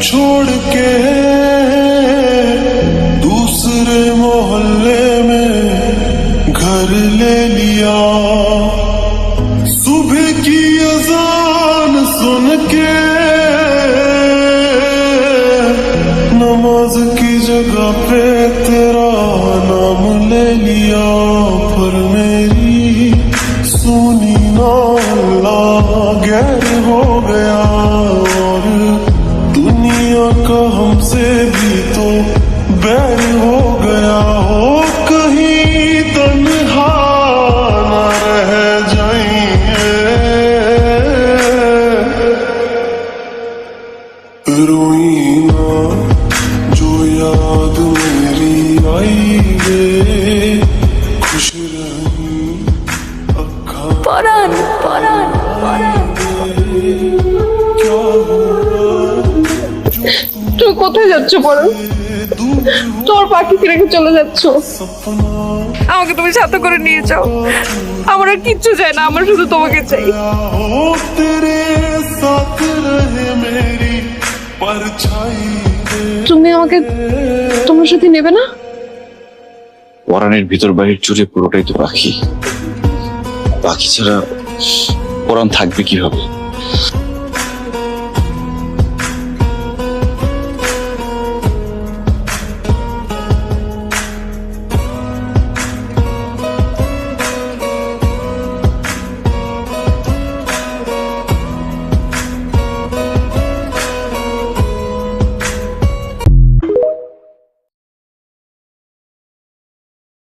छोड़ के दूसरे मोहल्ले में घर ले लिया। सुबह की अजान सुन के नमाज की जगह पे तेरा नाम ले लिया। पर मेरी सुनी ना अल्लाह गैर हो गया, और दुनिया का हमसे भी तो बैर हो गया। हो कहीं तन्हा ना रह जाएंगे, रोई ना जो याद मेरी आई गे, खुश रही अखा পরান পরান পরান क्या हुआ তুই কোথায় যাচ্ছ পরান? তোর পাখিকে রেখে চলে যাচ্ছ? सपना আমাকে তুমি সাথে করে নিয়ে যাও। আমার আর কিচ্ছু চাই না, আমার শুধু তোমাকে চাই। हो तेरे साथ रहे मेरी परछाई दे। তুমি আমাকে তোমার সাথে নেবে না? পরাণের ভিতর বাহির জুড়ে পুরোটাই তো পাখি। পাখি ছাড়া পরাণ থাকবে কিভাবে?